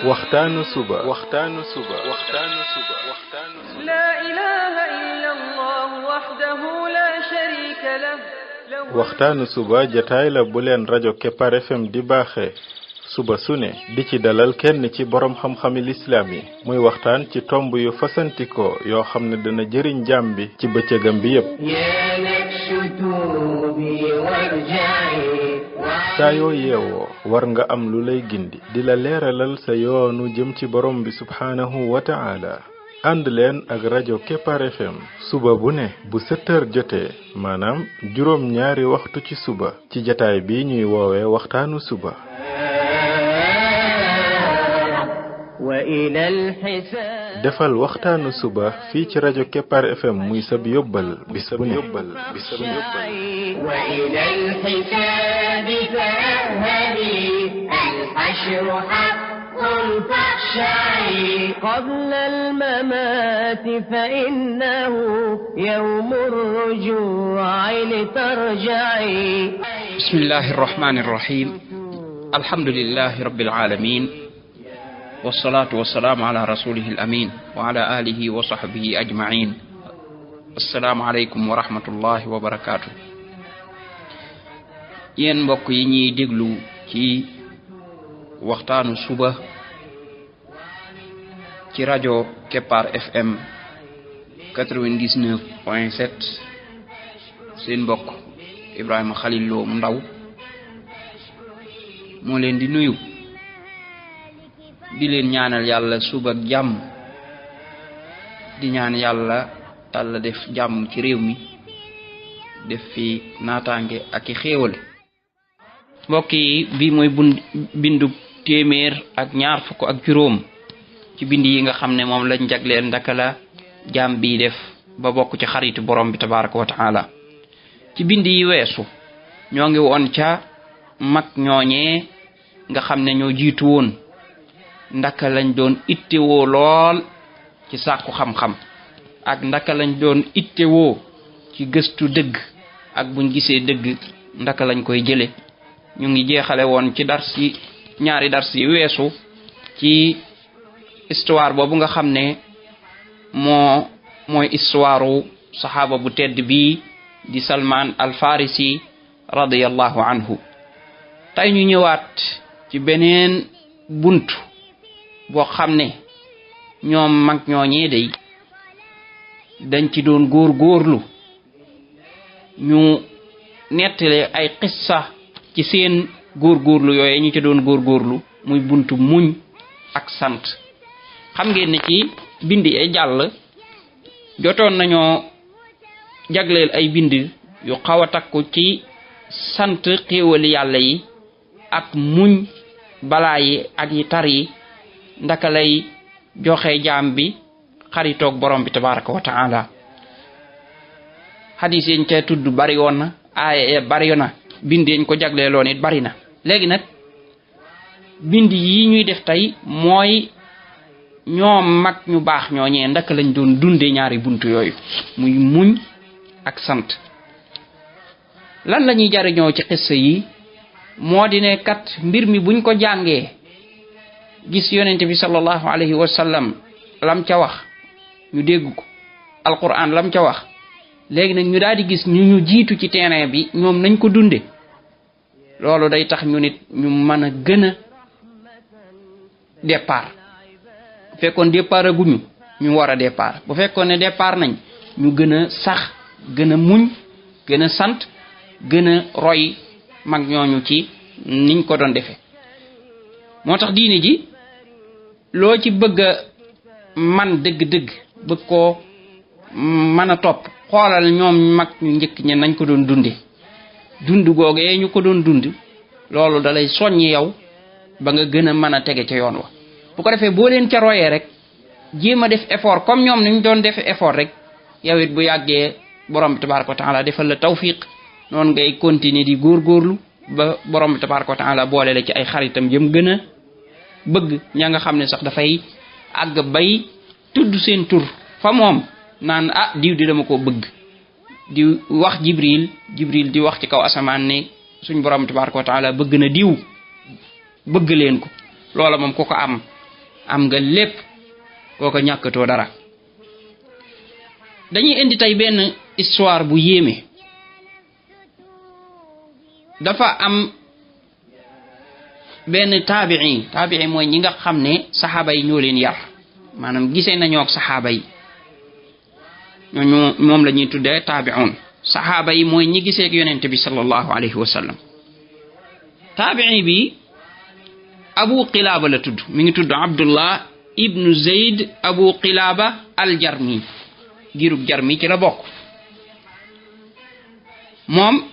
waxtaanu suba لا إله إلا الله وحده لا شريك له waxtaanu suba jataay la bu leen rajo Kepar FM di baaxee suba su ne di ci dalal kenn ci borom xam-xami lislaam yi muy waxtaan ci tomb yu fasantikoo yoo xam ne dana jëriñ jaam bi ci bëccëgam bi yépp saa yoo yeewoo war nga am lu lay gindi di la leeralal sa yoonu jëm ci borom bi subhaanahu wa ta'ala ànd leen ak rajo Kepar FM suba bu ne bu 7 heures jotee maanaam juróom ñaari waxtu ci suba ci jataay bi ñuy woowee waxtaanu suba defal waxtaanu suba fii ci rajo Kepar FM muy sab yóbbal bis bu ne قبل الممات فإنه يوم الرجوع لترجعي بسم الله الرحمن الرحيم الحمد لله رب العالمين والصلاة والسلام على رسوله الأمين وعلى آله وصحبه أجمعين السلام عليكم ورحمة الله وبركاته yen mbokk yi ñi déglu ci waxtaanu suba ci rajo Kepar FM 99.7 seen mbokk Ibrahima Khalil Lo mu ndaw moo leen di nuyu di leen ñaanal yàlla suba ak jàmm di ñaan yàlla tàlla def jàmm ci réew mi def fi naataange ak i xéewal mbokk yi bi mooy bindu téeméer ak ñaar fukk ak juróom ci bind yi nga xam ne moom lañ jagleel ndaka la jaam bi def ba bokk ci xaritu borom bi tabaraka wa taala ci bind yi weesu ñoo ngi woon ca mag ñooñee nga xam ne ñoo jiitu woon ndaka lañ doon ittewoo lool ci sàkku xam-xam ak ndaka lañ doon ittewoo ci gëstu dëgg ak buñ gisee dëgg ndaka lañ koy jële ñu ngi jeexale woon ci ñaari dars yi weesu ci histoire boobu nga xam ne mooy histoire saxaaba bu tedd bi di Salman al Farisi radiyallahu anhu tey ñu ñëwaat ci beneen buntu boo xam ne ñoom mag ñooñee day dañ ci doon góorgóorlu ñu nettale ay qissa ci seen góorgóorlu yooye ñu ci doon góorgóorlu muy buntu muñ ak sant xam ngeen ne ci bind ay jàll jotoon nañoo jagleel ay bind yu xaw a takku ci sant xéewali yàlla yi ak muñ balaa yi ak yi tar yi ndaka lay joxe jaam bi xaritoog borom bi tabaraka wa taala hadis yi ñu ca tudd bari woon na aaya bari na bind yi ñu ko jagleeloon it bari na léegi nag bind yi ñuy def tey mooy ñoom mag ñu baax ñooñee ndaka lañ doon dunde ñaari buntu yooyu muy muñ ak sant lan la ñuy jariñoo ci xissa yi moo di ne kat mbir mi buñ ko jàngee gis yonente bi sallallahu alayhi wa sallam lam ca wax ñu dégg ko alquran lam ca wax léegi nag ñu daal di gis ñu jiitu ci terrain bi ñoom nañ ko dunde loolu day tax ñu nit ñu mën a gën a départ bu fekkoon départ aguñu ñu war a départ bu fekkoon ne départ nañ ñu gën a sax gën a muñ gën a sant gën a roy mag ñooñu ci niñ ko doon defee moo tax diine ji loo ci bëgg a man dëgg-dëgg bëgg koo mën a topp xoolal ñoom mag ñu njëkk ñe nañ ko doon dunde dund googee ñu ko doon dund loolu dalay soññi yow ba nga gën a mën a tege ca yoon wa bu ko defee boo leen ca royee rek jéem a def effort comme ñoom ni ñu doon defe effort rek yow it bu yàggee borom bi tabaraka wa taala defal la tawfiq noonu ngay continuer di góorgóorlu ba borom bi tabaraka wa taala boole la ci ay xaritam jëm gën a bëgg ña nga xam ne sax dafay àgg bay tudd seen tur fa moom naan diw di dama ko bëgg di wax jibril di wax ci kaw asamaan ne suñ borom tabaraka wa taala bëgg na diw bëgg leen ko loola moom ku ko am am nga lépp kooko ñàkkatoo dara. dañuy indi tey benn histoire bu yéeme. dafa am benn taabii mooy ñi nga xam ne saxaaba yi ñoo leen yar maanaam gisee nañoo ak saxaaba yi ñooñu moom la ñuy tuddee taabi'un. saxaaba yi mooy ñi gisee ak yonent bi sallallahu alayhi wa sallam. taabii bi Abu Qilaaba la tudd, mi ngi tudd Abdullah ibnu Zayd Abu Qilaaba al-Jarmi, girub Jarmi ci la bokk. moom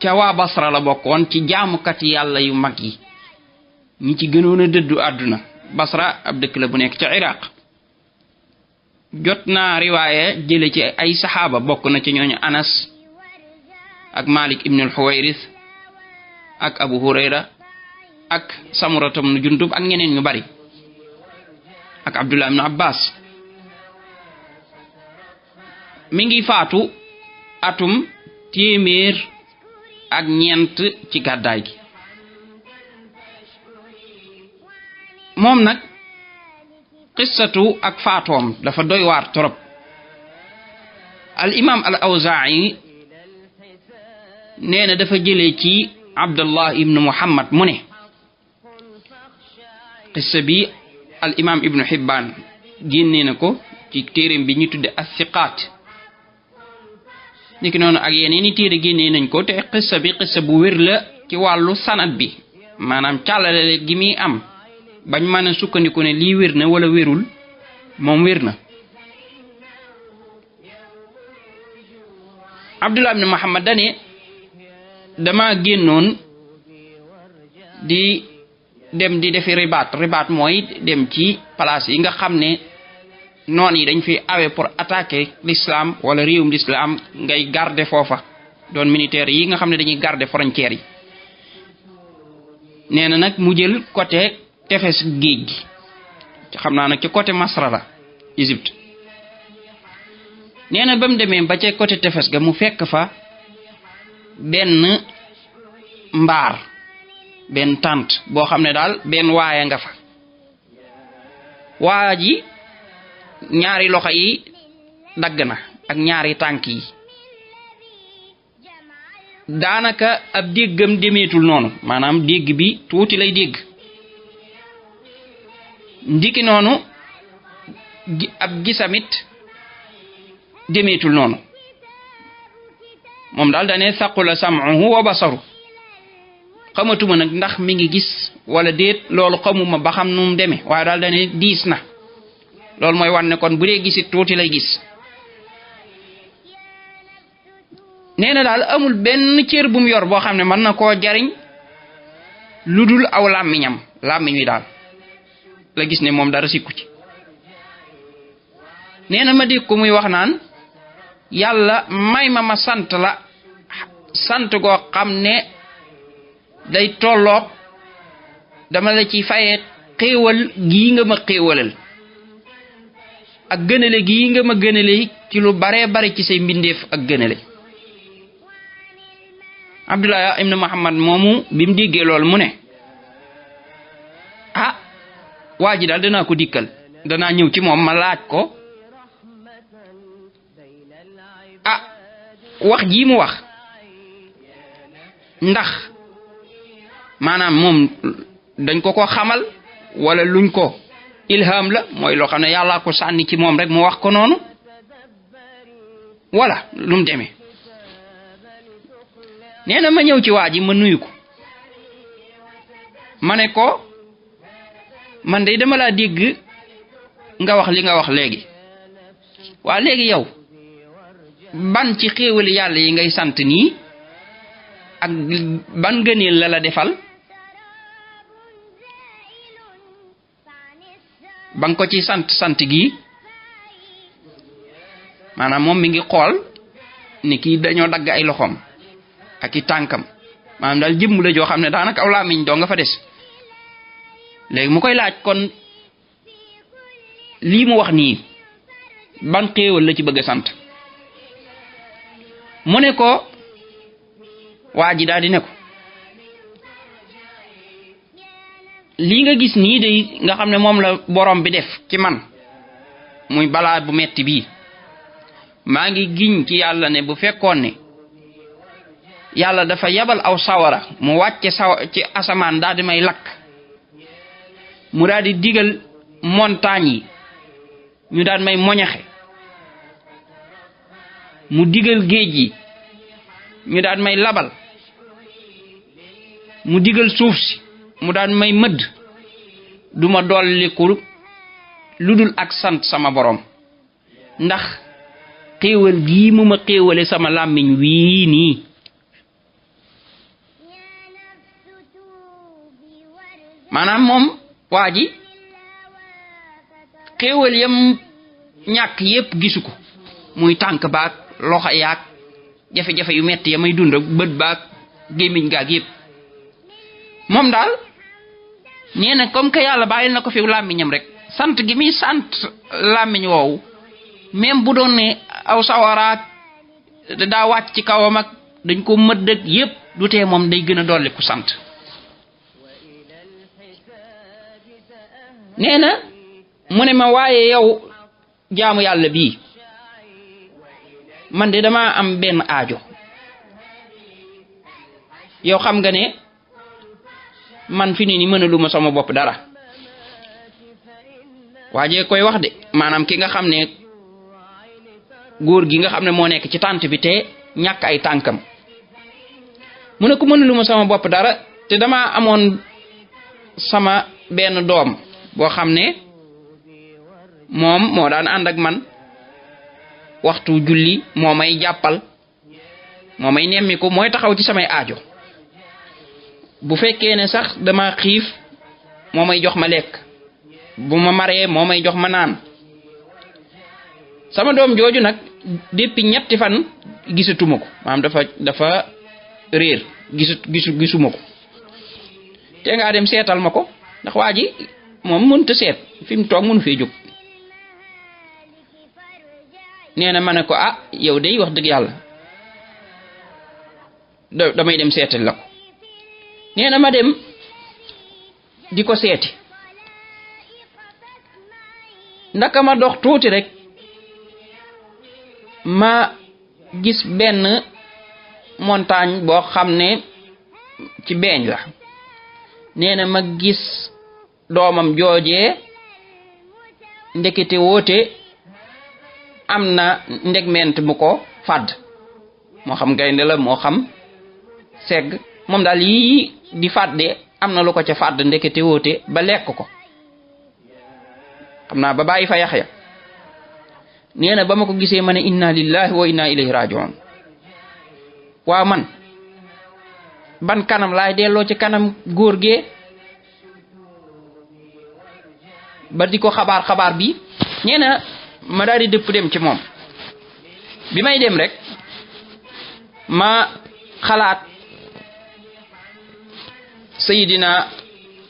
ca waa Basra la bokkoon ci jaamukat yàlla yu mag yi ñi ci gënoon a dëddu àdduna. Basra ab dëkk la bu nekk ca Iraq. jot naa riwaaye jële ci ay saxaaba, bokk na ci ñooñu Anas ak Malik ibn al-Huwayris ak Abu Hurayra ak Samurata ibn Jundub ak ñeneen ñu bari ak Abdullah ibn Abbas. mi ngi faatu atum 100 ci gàddaay gi. moom nag qissatu ak faatoom dafa doy waar torop. al imam al Awzaa'i nee na dafa jëlee ci Abdullah ibn Muhammad mu ne qissa bi al imam ibnu Hibbaan génnee na ko ci téereem bi ñu tudde as-Siqaat. niki noonu ak yeneen i téere génnee nañ ko te qissa bi qissa bu wér la ci wàllu sanad bi, maanaam càllale gi muy am bañ mën a sukkandiku ne lii wér na wala wérul, moom wér na. Abdullah ibn Muhammad dane dama génnoon di dem di defi ribaat mooy dem ci place yi nga xam ne noon yi dañ fi awe pour attaquer l'islam wala réewum l'islam, ngay garder foofa, doon militaire yi nga xam ne dañuy garder frontières yi. nee na nag mu jël côté tefes géej gi, xam naa nag ci côté Masra la, Égypte. nee na ba mu demee ba ca côté tefes ga mu fekk fa benn mbaar, benn tente boo xam ne daal benn waaya nga fa. waa ji ñaari loxo yi dagg na ak ñaari tànk yi, daanaka ab déggam demeetul noonu, maanaam dégg bi tuuti lay dégg. ndiki noonu ab gisamit demeetul noonu. moom daal dane saqula sam'uhu wa basaru, xamatuma nag ndax mi ngi gis wala déet, loolu xamuma ba xam nu mu demee, waaye daal dane diis na. loolu mooy wan ne kon bu dee gisit tuuti lay gis. nee na daal amul benn cër bu mu yor boo xam ne mën na koo jariñ lu dul aw làmmiñam, làmmiñ wi daal la gis ne moom dara sikku ci. nee na ma dégg ko muy wax naan yàlla may ma sant la sant goo xam ne day tolloog dama la ci fayee xéewal gii nga ma xéewalal ak gënale gii nga ma gënale ci lu baree bari ci say mbindeef ak gënale. Abdullah ibn Muhammad moomu bi mu déggee loolu mu ne ah waa ji daal danaa ko dikkal, danaa ñëw ci moom ma laaj ko ah wax jii mu wax ndax maanaam moom dañ ko xamal wala luñ ko ilham la, mooy loo xam ne yàllaa ko sànni ci moom rek mu wax ko noonu, wala lu mu demee. nee na ma ñëw ci waa ji ma nuyu ko, ma ne ko man de dama laa dégg nga wax li nga wax léegi, waa léegi yow ban ci xéewali yàlla yi ngay sant nii ak ban gëneel la la defal ba nga ko ci sant gi. maanaam moom mi ngi xool ni kii dañoo dagg ay loxoom ak i tànkam, maanaam daal jëmm la joo xam ne daanaka aw làmmiñ doo nga fa des. léegi mu koy laaj kon lii mu wax nii ban xéewal la ci bëgg a sant. mu ne ko waa ji daal di ne ko lii nga gis nii de nga xam ne moom la borom bi def ci man muy balaa bu metti bii maa ngi giñ ci yàlla ne bu fekkoon ne yàlla dafa yabal aw sawara mu wàcce ci asamaan daal di may lakk mu daal di digal montagne yi ñu daal may moñaxe mu digal géej yi ñu daal may labal mu digal suuf si mu daal may mëdd duma dolliku lu dul ak sant sama borom ndax xéewal gii mu ma xéewale sama làmmiñ wii nii maanaam moom waa ji xéewal yam ñàkk yépp gisu ko muy tànk baag loxo yaag jafe-jafe yu metti ya may dund ak bët baag gémmiñ gaag yépp moom daal nee na comme que yàlla bàyyil na ko fi làmmiñam rek sant gi muy sant làmmiñ woowu même bu doon ne aw sawaraak daa wàcc ci kawam ak dañ ko mëdd ak yépp du tee moom day gën a dolli ku sant nee na mu ne ma waaye yow jaamu yàlla bii man de dama am benn aajo yow xam nga ne man fi ni mënaluma sama bopp dara waajee koy wax de maanaam ki nga xam ne góor gi nga xam ne moo nekk ci tànt bi te ñàkk ay tànkam mu ne ko mënaluma sama bopp dara te dama amoon sama benn doom boo xam ne moom moo daan ànd ak man waxtu julli moo may jàppal moo may nemmiku mooy taxaw ci samay aajo bu fekkee ne sax dama xiif moo may jox ma lekk bu ma maree moo may jox ma naan sama doom jooju nag depuis ñetti fan gisatuma ko maanaam dafa réer gisuma ko te ngaa dem seetal ma ko ndax waa ji moom mënta seet fi mu toog mënu fee jóg nee na ma ne ko ah yow de wax dëgg yàlla damay dem seetal la ko nee na ma dem di ko seeti ndaka ma dox tuuti rek ma gis benn montagne boo xam ne ci beeñ la nee na ma gis doomam joojee ndekete woote am na ndegment bu ko fàdd moo xam gaynde la moo xam segg moom daal yii di fàdde am na lu ko ca fàdd ndekete woote ba lekk ko xam naa ba bàyyi fa yax ya nee na ba ma ko gisee ma ne inna lillahi wa inna ilayhi rajiun waaw man ban kanam laay delloo ci kanam góor gee ba di ko xabaar bi nee na ma daal di dëpp dem ci moom bi may dem rek ma xalaat sayidina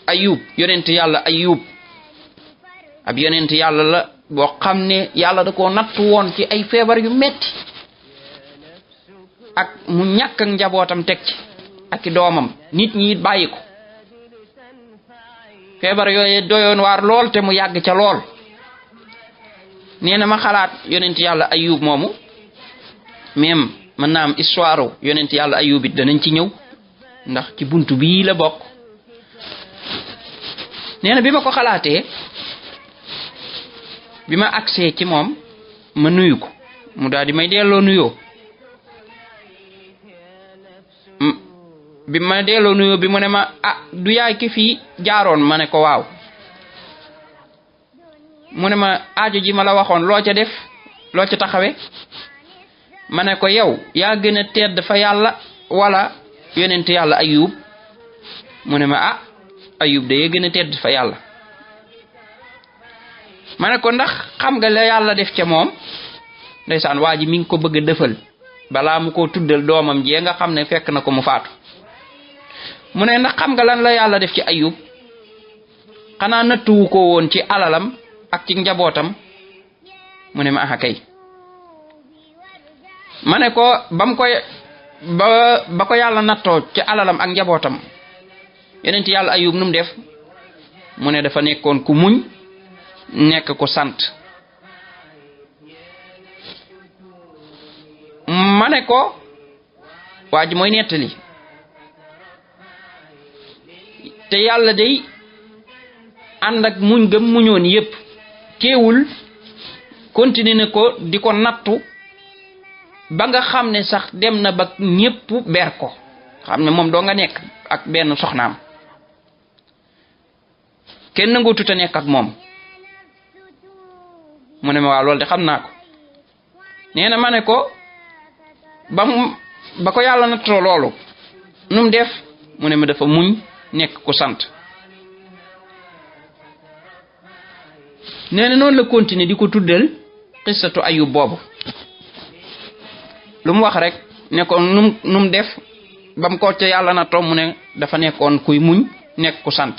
ayub yonent yàlla ayub ab yonent yàlla la boo xam ne yàlla da koo nattu woon ci ay feebar yu metti ak mu ñàkk ak njabootam teg ci ak i doomam nit ñi it bàyyi ko feebar yooyu doyoon waar lool te mu yàgg ca lool nee na ma xalaat yonent yàlla ayub moomu même mën naa am histoire yonent yàlla ayub it danañ ci ñëw ndax ci buntu bii la bokk nee na bi ma ko xalaatee bi ma agsee ci moom ma nuyu ko mu daal di may delloo nuyoo bi ma delloo nuyoo bi mu ne ma ah du yaay ki fii jaaroon ma ne ko waaw mu ne ma aajo ji ma la waxoon loo ca def loo ca taxawe ma ne ko yow yaa gën a tedd fa yàlla wala yonent yàlla ayub mu ne ma ah ayub de yaa gën a tedd fa yàlla ma ne ko ndax xam nga la yàlla def ca moom ndeysaan waa ji mi ngi ko bëgg a dëfal balaa mu ko tuddal doomam jee nga xam ne fekk na ko mu faatu mu ne ndax xam nga lan la yàlla def ci ayub xanaa nattuwu ko woon ci alalam ak ci njabootam mu ne ma aha kay ma ne ko bam koy ba ko yàlla nattoo ci alalam ak njabootam yonent yàlla ayub nu mu def mu ne dafa nekkoon ku muñ nekk ko sant. ma ne ko waa ji mooy nettali te yàlla day ànd ak muñ gëm muñoon yépp teewul continuer na ko di ko nattu ba nga xam ne sax dem na ba ñépp ber ko xam ne moom doo nga nekk ak benn soxnaam kenn nanguutut a nekk ak moom. mu ne ma waaw loolu de xam naa ko. nee na ma ne ko ba ko yàlla nattoo loolu nu mu def mu ne ma dafa muñ nekk ko sant. nee na noonu la continuer di ko tuddal xissatu Ayub boobu lu mu wax rek ne ko nu mu def ba mu ko ca yàlla nattoo mu ne dafa nekkoon kuy muñ nekk ko sant.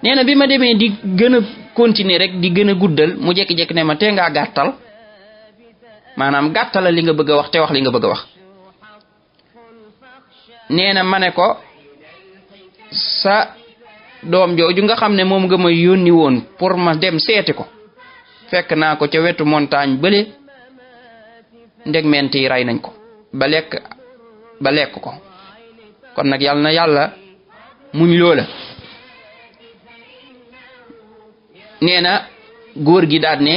nee na bi ma demee di gën a continuer rek di gën a guddal mu jékki-jékki ne ma tee ngaa gàttal maanaam gàttala li nga bëgg a wax te wax li nga bëgg a wax. nee na ma ne ko sa doom jooju nga xam ne moom nga ma yónni woon pour ma dem seeti ko fekk naa ko ca wetu montagne bële ndegment yi rey nañ ko ba lekk ko kon nag yàlla na yàlla muñ loola. nee na góor gi daal ne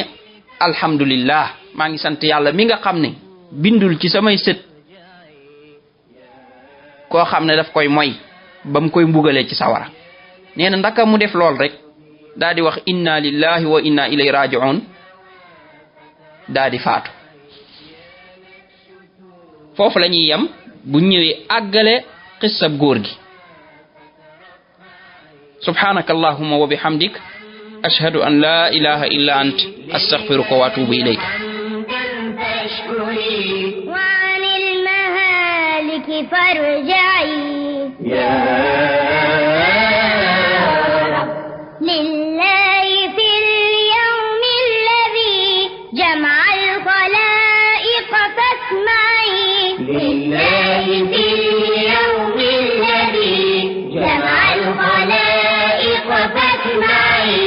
alhamdulillah maa ngi sant yàlla mi nga xam ne bindul ci samay sët koo xam ne daf koy moy ba mu koy mbugalee ci sawara. nee na ndaka mu def lool rek daal di wax inna lillahi wa inna ilayhi raji'un daal di faatu. foofu la ñuy yem bu ñëwee àggale xissab góor gi. subhanaka allahumma wa bihamdik ashhadu an la ilaha illa ant astaghfiruka wa atubu ilayk. وعن المهالك فارجعي يا رب لله في اليوم الذي جمع الخلائق فاسمعي لله في اليوم الذي جمع الخلائق فاسمعي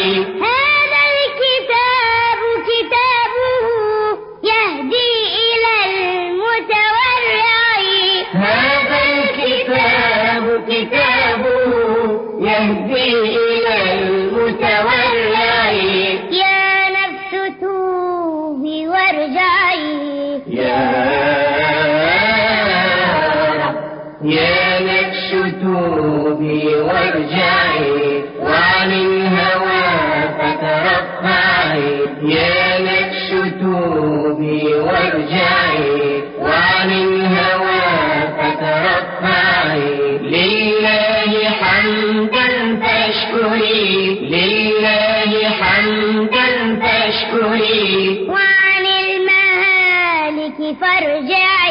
هذا الكتاب كتابه يهدي إلى المتورع هذا الكتاب كتابه يهدي إلى المتورع يا نفس توبي وارجعي يا رب يا نفس توبي وارجعي وعن الهوى فترفعي يا نفس توبي وارجعي وعن الهوى فترفعي لله حمدا فاشكري لله حمدا فاشكري وعن المهالك فارجعي